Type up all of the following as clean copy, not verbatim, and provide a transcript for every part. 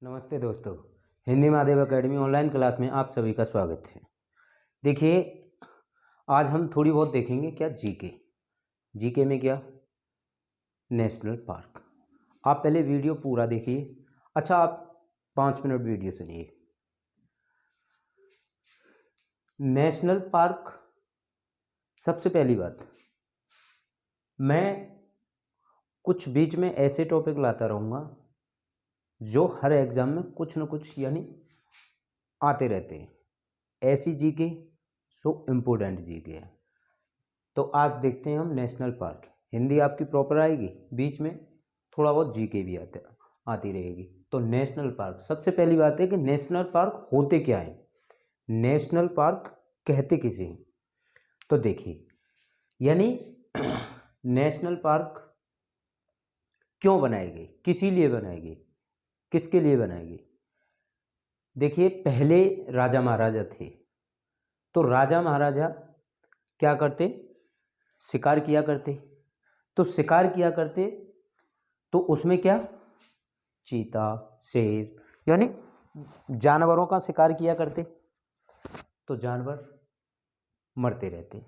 नमस्ते दोस्तों, Hindi Mahadev academy online class में आप सभी का स्वागत है। देखिए, आज हम थोड़ी बहुत देखेंगे क्या जीके में क्या नेशनल पार्क। आप पहले वीडियो पूरा देखिए। अच्छा, आप 5 मिनट वीडियो सुनिए। नेशनल पार्क, सबसे पहली बात, मैं कुछ बीच में ऐसे टॉपिक लाता रहूँगा जो हर एग्ज़ाम में कुछ न कुछ यानी आते रहते हैं। ऐसी जीके जो इम्पोर्टेंट जीके है। तो आज देखते हैं हम नेशनल पार्क। हिंदी आपकी प्रॉपर आएगी, बीच में थोड़ा बहुत जीके भी आती रहेगी। तो नेशनल पार्क, सबसे पहली बात है कि नेशनल पार्क होते क्या है, नेशनल पार्क कहते किसे हैं। तो देखिए, यानी नेशनल पार्क क्यों बनाए गए, किसी लिए बनाए गए, किसके लिए बनाए गए। देखिए, पहले राजा महाराजा थे, तो राजा महाराजा क्या करते, शिकार किया करते। तो शिकार किया करते तो उसमें क्या, चीता, शेर यानी जानवरों का शिकार किया करते, तो जानवर मरते रहते।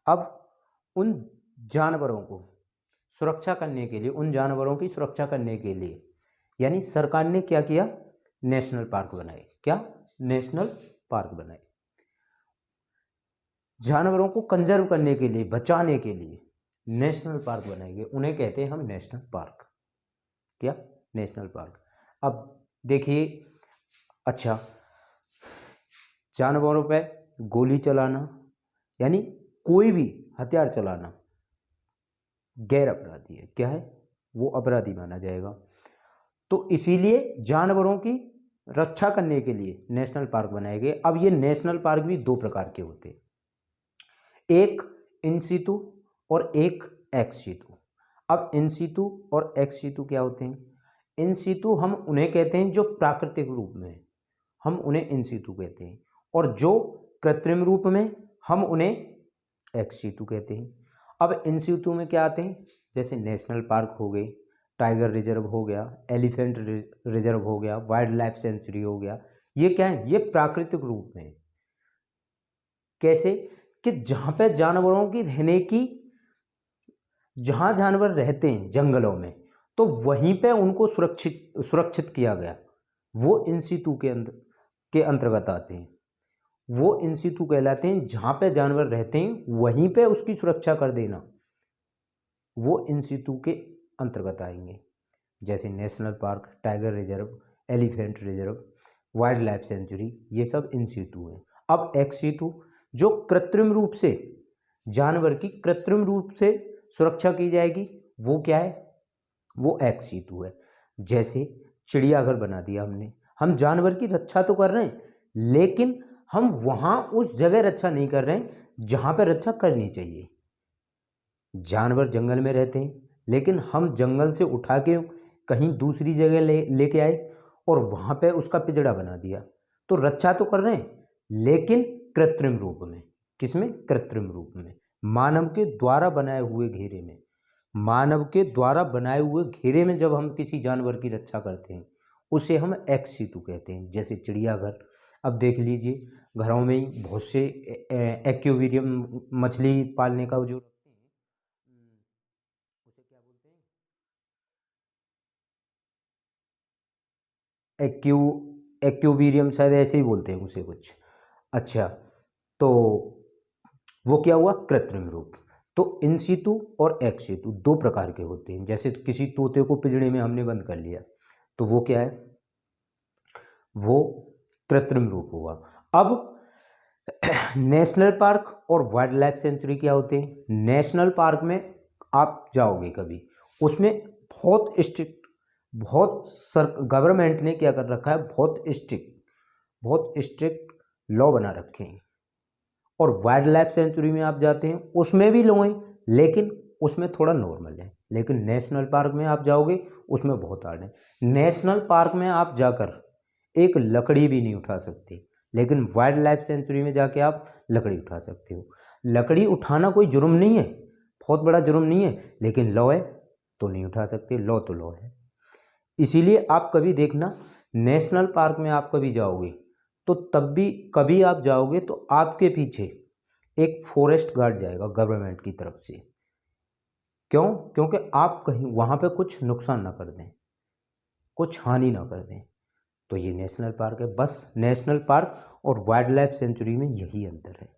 अब उन जानवरों को सुरक्षा करने के लिए, उन जानवरों की सुरक्षा करने के लिए यानी सरकार ने क्या किया, नेशनल पार्क बनाए। क्या, नेशनल पार्क बनाए। जानवरों को कंजर्व करने के लिए, बचाने के लिए नेशनल पार्क बनाए गए, उन्हें कहते हैं हम नेशनल पार्क। क्या, नेशनल पार्क। अब देखिए, अच्छा, जानवरों पे गोली चलाना यानी कोई भी हथियार चलाना गैर अपराधी है। क्या है, वो अपराधी माना जाएगा। तो इसीलिए जानवरों की रक्षा करने के लिए नेशनल पार्क बनाए गए। अब ये नेशनल पार्क भी दो प्रकार के होते हैं, एक इन सीटू और एक एक्स सीटू। अब इन सीटू और एक्स सीटू क्या होते हैं। इन सीटू हम उन्हें कहते हैं जो प्राकृतिक रूप में है, हम उन्हें इन सीटू कहते हैं, और जो कृत्रिम रूप में हम उन्हें एक्स सीटू कहते हैं। अब इन सीटू में क्या आते हैं, जैसे नेशनल पार्क हो गए, टाइगर रिजर्व हो गया, एलिफेंट रिजर्व हो गया, वाइल्ड लाइफ सेंचुरी हो गया। ये क्या है, ये प्राकृतिक रूप में। कैसे कि जहाँ पे जानवरों की रहने की, जहाँ जानवर रहते हैं जंगलों में, तो वहीं पे उनको सुरक्षित किया गया, वो इन सीटू के अंतर्गत आते हैं। वो इन सीटू कहलाते हैं। जहाँ पे जानवर रहते हैं वहीं पे उसकी सुरक्षा कर देना, वो इन सीटू के अंतर्गत आएंगे। जैसे national park, tiger reserve, elephant reserve, wild life sanctuary, ये सब इन सीटू हैं। अब एक्स सीटू, जो कृत्रिम रूप से जानवर की कृत्रिम रूप से सुरक्षा की जाएगी, वो क्या है, वो एक्स सीटू है। जैसे चिड़ियाघर बना दिया हमने, हम जानवर की रक्षा तो कर रहे हैं, लेकिन हम वहाँ उस जगह रक्षा नहीं कर रहे हैं जहाँ पर रक्षा करनी चाहिए। जानवर जंगल में रहते हैं, लेकिन हम जंगल से उठा के कहीं दूसरी जगह लेके आए और वहाँ पे उसका पिंजड़ा बना दिया, तो रक्षा तो कर रहे हैं, लेकिन कृत्रिम रूप में। किसमें, कृत्रिम रूप में, मानव के द्वारा बनाए हुए घेरे में। मानव के द्वारा बनाए हुए घेरे में जब हम किसी जानवर की रक्षा करते हैं, उसे हम एक्स सीटू कहते हैं। जैसे चिड़ियाघर, अब देख लीजिए, घरों में ही बहुत से एक्वेरियम, मछली पालने का जो रखते हैं, उसे क्या बोलते हैं, एक्वेरियम, शायद ऐसे ही बोलते हैं उसे कुछ। अच्छा, तो वो क्या हुआ, कृत्रिम रूप। तो इन सीटू और एक्स सीटू दो प्रकार के होते हैं। जैसे किसी तोते को पिंजड़े में हमने बंद कर लिया, तो वो क्या है, वो कृत्रिम रूप हुआ। अब नेशनल पार्क और वाइल्ड लाइफ सेंचुरी क्या होते हैं। नेशनल पार्क में आप जाओगे कभी, उसमें बहुत स्ट्रिक्ट, गवर्नमेंट ने क्या कर रखा है, बहुत स्ट्रिक्ट लॉ बना रखे हैं। और वाइल्ड लाइफ सेंचुरी में आप जाते हैं, उसमें भी लॉ है, लेकिन उसमें थोड़ा नॉर्मल है। लेकिन नेशनल पार्क में आप जाओगे, उसमें बहुत हार्ड है। नेशनल पार्क में आप जाकर एक लकड़ी भी नहीं उठा सकते, लेकिन वाइल्ड लाइफ सेंचुरी में जाके आप लकड़ी उठा सकते हो। लकड़ी उठाना कोई जुर्म नहीं है, बहुत बड़ा जुर्म नहीं है, लेकिन लॉ है तो नहीं उठा सकते, लॉ तो लॉ है। इसीलिए आप कभी देखना, नेशनल पार्क में आप कभी जाओगे तो तब भी कभी आप जाओगे तो आपके पीछे एक फॉरेस्ट गार्ड जाएगा गवर्नमेंट की तरफ से। क्यों? क्योंकि आप कहीं वहाँ पे कुछ नुकसान ना कर दें, कुछ हानि ना कर दें। तो ये नेशनल पार्क है। बस नेशनल पार्क और वाइल्ड लाइफ सेंचुरी में यही अंतर है।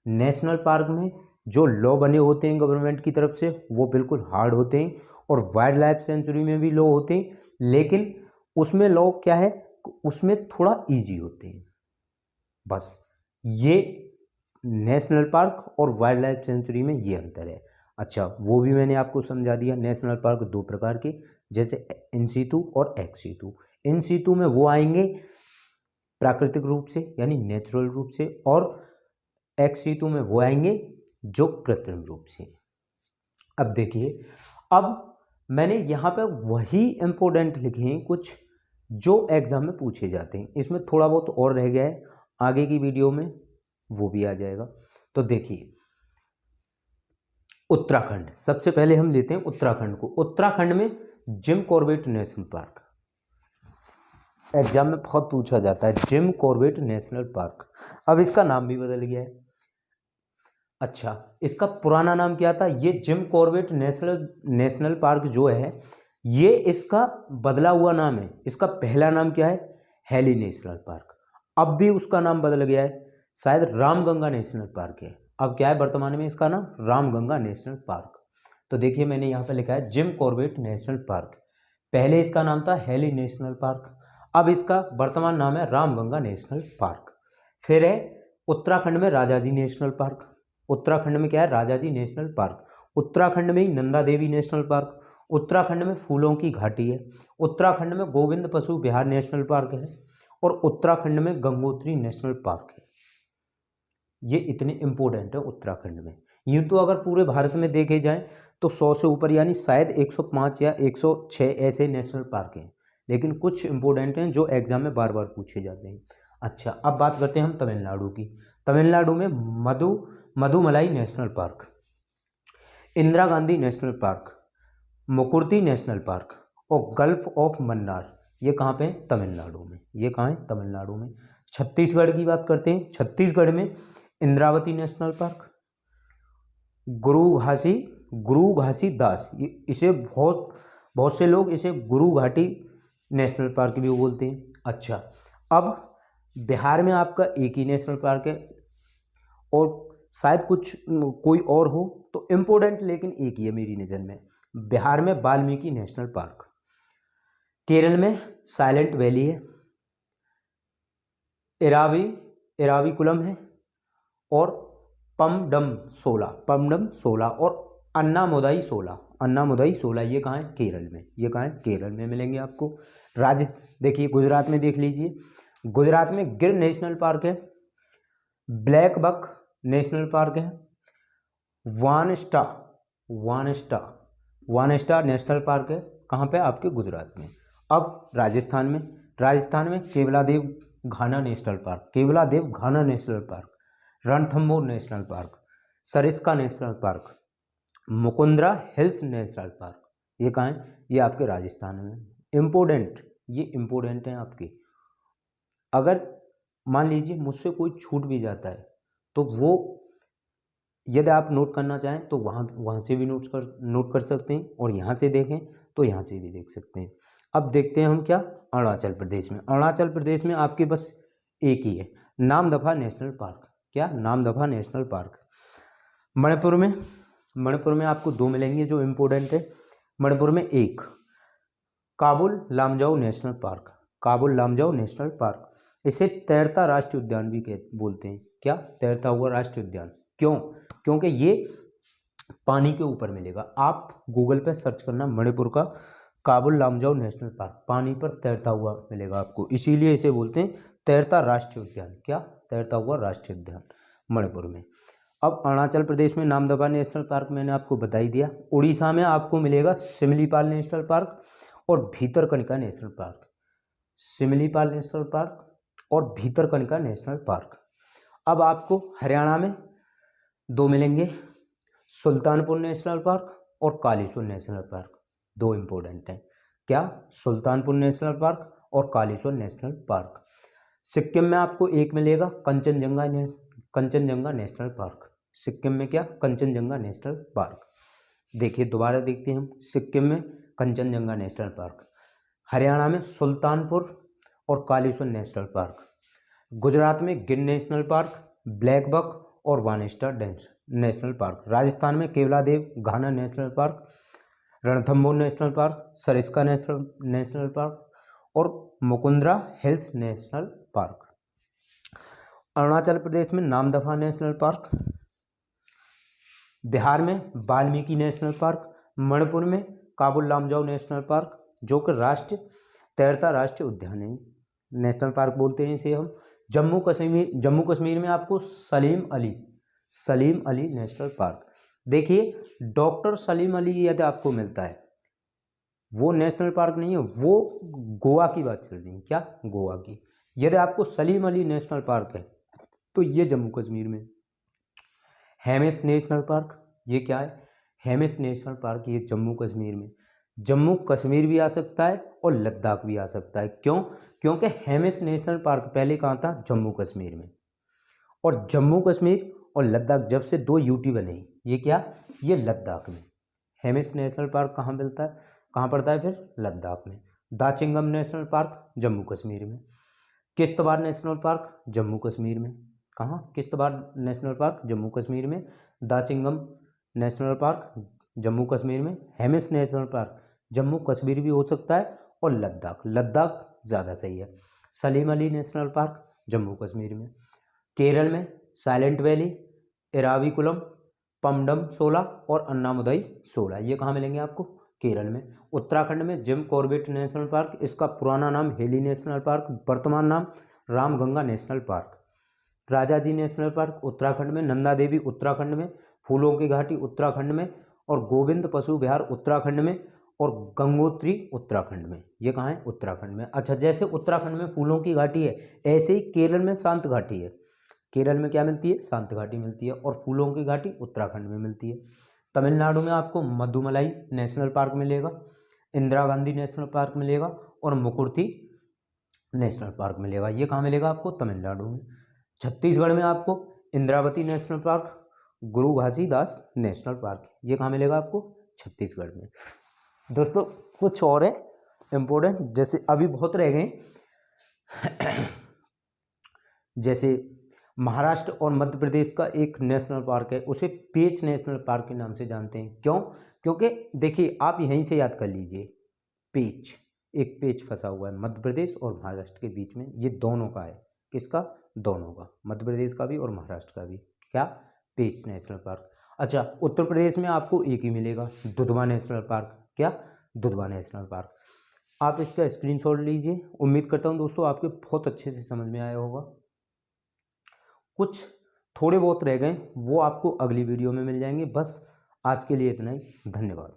नेशनल पार्क में जो लॉ बने होते हैं गवर्नमेंट की तरफ से वो बिल्कुल हार्ड होते हैं, और वाइल्ड लाइफ सेंचुरी में भी लॉ होते हैं, लेकिन उसमें लॉ क्या है, उसमें थोड़ा इजी होते हैं। बस ये नेशनल पार्क और वाइल्ड लाइफ सेंचुरी में ये अंतर है। अच्छा, वो भी मैंने आपको समझा दिया। नेशनल पार्क दो प्रकार के, जैसे इन सीटू और एक्स सीटू। इन सीटू में वो आएंगे प्राकृतिक रूप से यानी नेचुरल रूप से, और एक्स सीटू में वो आएंगे जो कृत्रिम रूप से। अब देखिए, अब मैंने यहाँ पे वही इंपॉर्टेंट लिखे हैं कुछ जो एग्जाम में पूछे जाते हैं। इसमें थोड़ा बहुत और रह गया है, आगे की वीडियो में वो भी आ जाएगा। तो देखिए, उत्तराखंड सबसे पहले हम लेते हैं उत्तराखंड को। उत्तराखंड में Jim Corbett national park exam में बहुत पूछा जाता है, जिम कॉर्बेट नेशनल पार्क। अब इसका नाम भी बदल गया है। अच्छा, इसका पुराना नाम क्या था? ये जिम कॉर्बेट नेशनल पार्क जो है, ये इसका बदला हुआ नाम है। इसका पहला नाम क्या है? Heli national park. अब भी उसका नाम बदल गया है, शायद रामगंगा नेशनल पार्क है। अब क्या है वर्तमान में इसका नाम? Ramganga national park. तो देखिए, मैंने यहाँ पे लिखा है जिम कॉर्बेट नेशनल पार्क। पहले इसका नाम था हेली नेशनल पार्क, अब इसका वर्तमान नाम है रामगंगा नेशनल पार्क। फिर है उत्तराखंड में राजाजी नेशनल पार्क। उत्तराखंड में क्या है? Rajaji national park. उत्तराखंड में ही नंदा देवी नेशनल पार्क। उत्तराखंड में फूलों की घाटी है। उत्तराखंड में गोविंद पशु विहार नेशनल पार्क है, और उत्तराखंड में गंगोत्री नेशनल पार्क है। ये इतने इंपॉर्टेंट है उत्तराखंड में। यूँ तो अगर पूरे भारत में देखे जाएं तो 100 से ऊपर यानी शायद 105 या 106 ऐसे नेशनल पार्क हैं, लेकिन कुछ इंपॉर्टेंट हैं जो एग्जाम में बार बार पूछे जाते हैं। अच्छा, अब बात करते हैं हम तमिलनाडु की। तमिलनाडु में Mudumalai national park, Indira Gandhi national park, Mukurthi national park और गल्फ ऑफ मन्नार। ये कहाँ पे है? तमिलनाडु में। ये कहाँ है? तमिलनाडु में। छत्तीसगढ़ की बात करते हैं। छत्तीसगढ़ में इंद्रावती नेशनल पार्क, गुरु घासी दास, इसे बहुत से लोग इसे गुरु घाटी नेशनल पार्क भी बोलते हैं। अच्छा, अब बिहार में आपका एक ही नेशनल पार्क है, और शायद कोई और हो तो इम्पोर्टेंट, लेकिन एक ही है मेरी नज़र में। बिहार में वाल्मीकि नेशनल पार्क। केरल में साइलेंट वैली है, एराविकुलम है, और पमडम सोला और अन्नामुदाई सोला। ये कहाँ है? केरल में। ये कहाँ है? केरल में मिलेंगे आपको। देखिए, गुजरात में देख लीजिए। गुजरात में गिर नेशनल पार्क है, ब्लैक बक नेशनल पार्क है, वानस्टा नेशनल पार्क है। कहाँ पे? आपके गुजरात में। अब राजस्थान में Keoladeo Ghana national park, Ranthambore national park, Sariska national park, Mukundra hills national park. ये कहाँ है? ये आपके राजस्थान में। ये इम्पोर्टेंट हैं आपके। अगर मान लीजिए मुझसे कोई छूट भी जाता है तो वो यदि आप नोट करना चाहें तो वहाँ से भी नोट कर सकते हैं, और यहाँ से देखें तो यहाँ से भी देख सकते हैं। अब देखते हैं हम क्या अरुणाचल प्रदेश में। अरुणाचल प्रदेश में आपके बस एक ही है, नामदफा नेशनल पार्क। क्या? Namdapha national park. मणिपुर में आपको दो मिलेंगे जो इम्पोर्टेंट है। मणिपुर में एक काबुल लामजाओ नेशनल पार्क। इसे तैरता राष्ट्रीय उद्यान भी बोलते हैं। क्या? तैरता हुआ राष्ट्रीय उद्यान। क्यों? क्योंकि ये पानी के ऊपर मिलेगा। आप गूगल पे सर्च करना मणिपुर का काबुल लामजाओ नेशनल पार्क, पानी पर तैरता हुआ मिलेगा आपको, इसीलिए इसे बोलते हैं तैरता राष्ट्रीय उद्यान। क्या? तैरता हुआ राष्ट्रीय उद्यान मणिपुर में। अब अरुणाचल प्रदेश में नामदफा नेशनल पार्क मैंने आपको बता ही दिया। उड़ीसा में आपको मिलेगा सिमलीपाल नेशनल पार्क और भीतरकनिका नेशनल पार्क। अब आपको हरियाणा में दो मिलेंगे, सुल्तानपुर नेशनल पार्क और कालीसुर नेशनल पार्क। दो इम्पोर्टेंट हैं। क्या, सुल्तानपुर नेशनल पार्क और कालेश्वर नेशनल पार्क। सिक्किम में आपको एक मिलेगा कंचनजंगा नेशनल पार्क। सिक्किम में क्या, कंचनजंगा नेशनल पार्क। देखिए दोबारा देखते हैं हम, सिक्किम में कंचनजंगा नेशनल पार्क, हरियाणा में सुल्तानपुर और कालेश्वर नेशनल पार्क, गुजरात में गिर नेशनल पार्क, ब्लैक बक और वानेस्टर डेंस नेशनल पार्क, राजस्थान में Keoladeo Ghana national park, Ranthambore national park, Sariska national park और Mukundra hills national park. Arunachal Pradesh में नामदफा नेशनल पार्क, बिहार में वाल्मीकि नेशनल पार्क, मणिपुर में काबुल लामजाओ नेशनल पार्क जो कि तैरता राष्ट्रीय उद्यान है, नेशनल पार्क बोलते हैं इसे हम। जम्मू कश्मीर में आपको सलीम अली नेशनल पार्क। देखिए डॉक्टर सलीम अली यदि आपको मिलता है, वो नेशनल पार्क नहीं है, वो गोवा की बात चल रही है, क्या, गोवा की। यदि आपको सलीम अली नेशनल पार्क है तो ये जम्मू कश्मीर में। हेमिस नेशनल पार्क, ये क्या है, हेमिस नेशनल पार्क, ये जम्मू कश्मीर में। जम्मू कश्मीर भी आ सकता है और लद्दाख भी आ सकता है, क्यों, क्योंकि हेमिस नेशनल पार्क पहले कहाँ था, जम्मू कश्मीर में, और जम्मू कश्मीर और लद्दाख जब से 2 यूटी बने, ये क्या, ये लद्दाख में। हेमिस नेशनल पार्क कहाँ मिलता है, कहाँ पड़ता है फिर, लद्दाख में। दाचिंगम नेशनल पार्क जम्मू कश्मीर में। किश्तवाड़ नेशनल पार्क जम्मू कश्मीर में, कहाँ, किश्तवाड़ नेशनल पार्क जम्मू कश्मीर में। दाचिंगम नेशनल पार्क जम्मू कश्मीर में। हेमिस नेशनल पार्क जम्मू कश्मीर भी हो सकता है और लद्दाख ज़्यादा सही है। सलीम अली नेशनल पार्क जम्मू कश्मीर में। केरल में साइलेंट वैली, एराविकुलम, पमडम 16 और अन्नामुदई 16, ये कहाँ मिलेंगे आपको, केरल में। उत्तराखंड में जिम कॉर्बेट नेशनल पार्क, इसका पुराना नाम हेली नेशनल पार्क, वर्तमान नाम Ramganga national park. Rajaji national park Uttarakhand में, नंदा देवी उत्तराखंड में, फूलों की घाटी उत्तराखंड में और गोविंद पशु विहार उत्तराखंड में और गंगोत्री उत्तराखंड में, ये कहाँ है, उत्तराखंड में। अच्छा, जैसे उत्तराखंड में फूलों की घाटी है, ऐसे ही केरल में शांत घाटी है। केरल में क्या मिलती है, शांत घाटी मिलती है, और फूलों की घाटी उत्तराखंड में मिलती है। तमिलनाडु में आपको मधुमलाई नेशनल पार्क मिलेगा, इंदिरा गांधी नेशनल पार्क मिलेगा और मुकुर्ती नेशनल पार्क मिलेगा, ये कहाँ मिलेगा आपको, तमिलनाडु में। छत्तीसगढ़ में आपको इंद्रावती नेशनल पार्क, गुरु घासीदास नेशनल पार्क, ये कहाँ मिलेगा आपको, छत्तीसगढ़ में। दोस्तों कुछ और है इम्पोर्टेंट, जैसे अभी बहुत रह गए, जैसे महाराष्ट्र और मध्य प्रदेश का एक नेशनल पार्क है, उसे पेंच नेशनल पार्क के नाम से जानते हैं, क्यों, क्योंकि देखिए आप यहीं से याद कर लीजिए, पेंच, एक पेंच फंसा हुआ है मध्य प्रदेश और महाराष्ट्र के बीच में, ये दोनों का है, किसका, दोनों का, मध्य प्रदेश का भी और महाराष्ट्र का भी, क्या, पेंच नेशनल पार्क। अच्छा, उत्तर प्रदेश में आपको एक ही मिलेगा, दुधवा नेशनल पार्क, क्या, दुधवा नेशनल पार्क। आप इसका स्क्रीनशॉट लीजिए। उम्मीद करता हूँ दोस्तों आपके बहुत अच्छे से समझ में आया होगा। कुछ थोड़े बहुत रह गए, वो आपको अगली वीडियो में मिल जाएंगे। बस आज के लिए इतना ही, धन्यवाद।